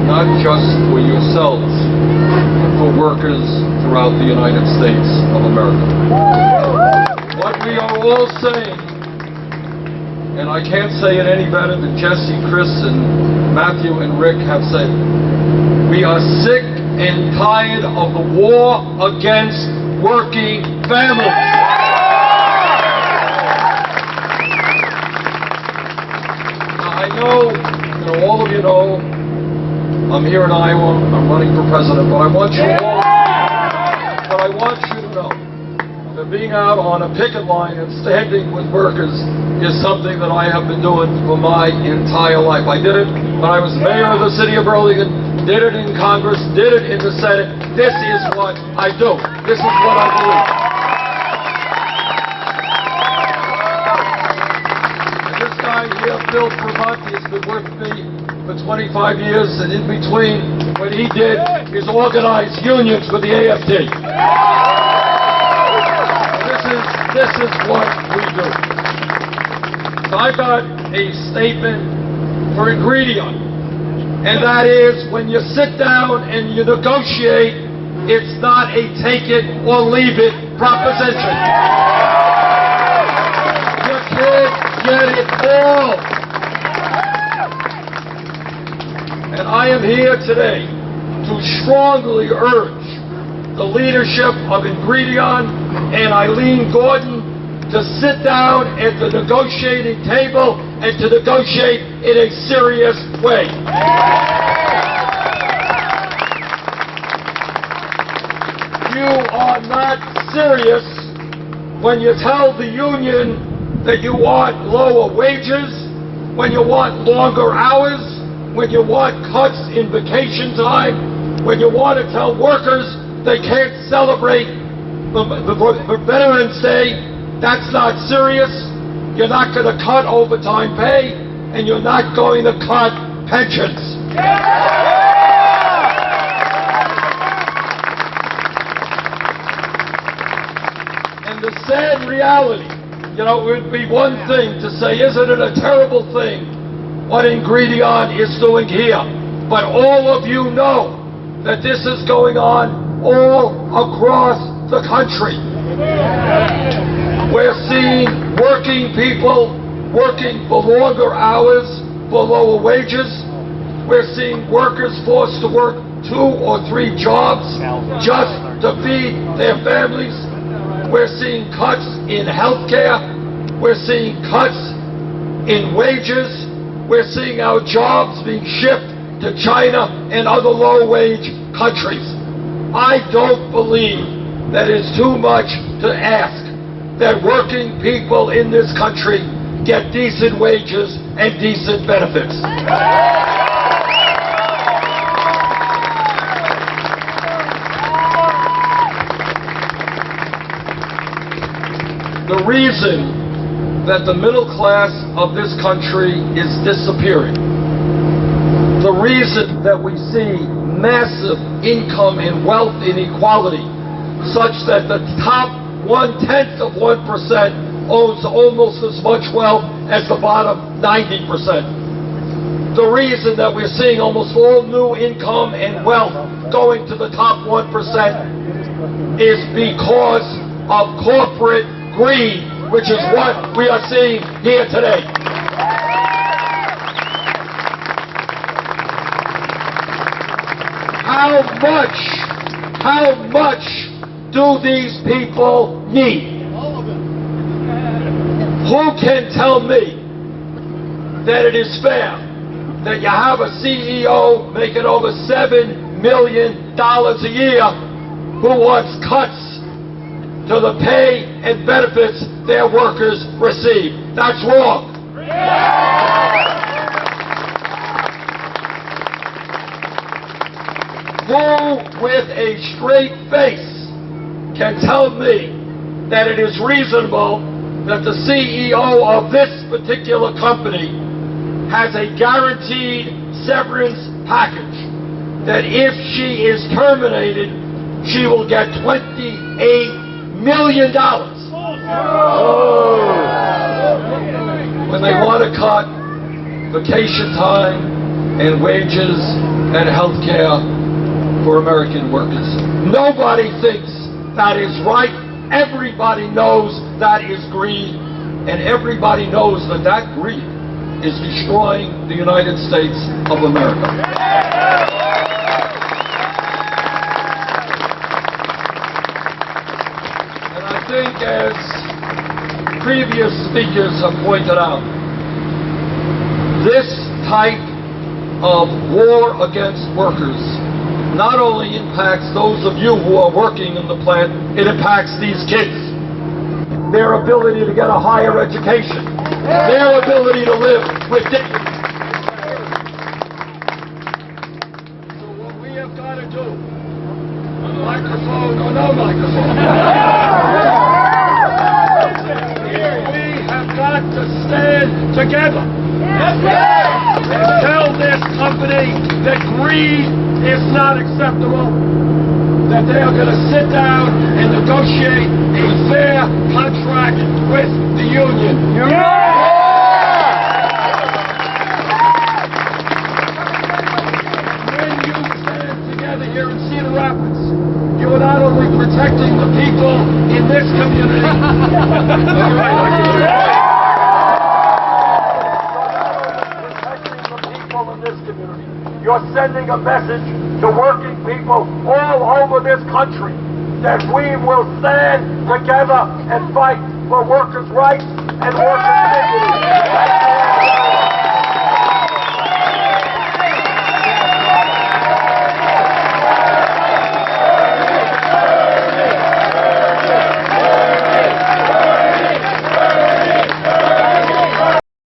not just for yourselves, but for workers throughout the United States of America. What we are all saying, and I can't say it any better than Jesse, Chris, and Matthew and Rick have said, we are sick and tired of the war against working families. I know, all of you know, I'm here in Iowa, I'm running for president, but I want you to know that being out on a picket line and standing with workers is something that I have been doing for my entire life. I did it when I was mayor of the city of Burlington, did it in Congress, did it in the Senate. This is what I do. This is what I believe. Here, Bill Privanti has been with me for 25 years, and in between, what he did is organize unions with the AFD. This is what we do. So I got a statement for Ingredion, and that is, when you sit down and you negotiate, it's not a take it or leave it proposition. You can't get it all. And I am here today to strongly urge the leadership of Ingredion and Eileen Gordon to sit down at the negotiating table and to negotiate in a serious way. You are not serious when you tell the union that you want lower wages, when you want longer hours, when you want cuts in vacation time, when you want to tell workers they can't celebrate the Veterans Day. That's not serious. You're not going to cut overtime pay, and you're not going to cut pensions. And the sad reality, it would be one thing to say, isn't it a terrible thing what Ingredion is doing here? But all of you know that this is going on all across the country. We're seeing working people working for longer hours, for lower wages. We're seeing workers forced to work 2 or 3 jobs just to feed their families. We're seeing cuts in health care. We're seeing cuts in wages. We're seeing our jobs being shipped to China and other low-wage countries. I don't believe that it's too much to ask that working people in this country get decent wages and decent benefits. The reason that the middle class of this country is disappearing, the reason that we see massive income and wealth inequality, such that the top 1/10 of 1% owns almost as much wealth as the bottom 90%. The reason that we're seeing almost all new income and wealth going to the top 1% is because of corporate greed, which is what we are seeing here today. How much do these people need? Who can tell me that it is fair that you have a CEO making over $7 million a year who wants cuts to the pay and benefits their workers receive? That's wrong. Who with a straight face can tell me that it is reasonable that the CEO of this particular company has a guaranteed severance package, that if she is terminated, she will get $28 million. When they want to cut vacation time and wages and health care for American workers. Nobody thinks that is right. Everybody knows that is greed, and everybody knows that that greed is destroying the United States of America. And I think, as previous speakers have pointed out, this type of war against workers not only impacts those of you who are working in the plant, it impacts these kids. Their ability to get a higher education, their ability to live with dignity. So what we have got to do, microphone or no microphone, we have got to stand together and tell this company that greed is not acceptable, that they are going to sit down and negotiate a fair contract with the union. When you stand together here in Cedar Rapids, you are not only protecting the people in this community, you're sending a message to working people all over this country that we will stand together and fight for workers' rights and workers' dignity.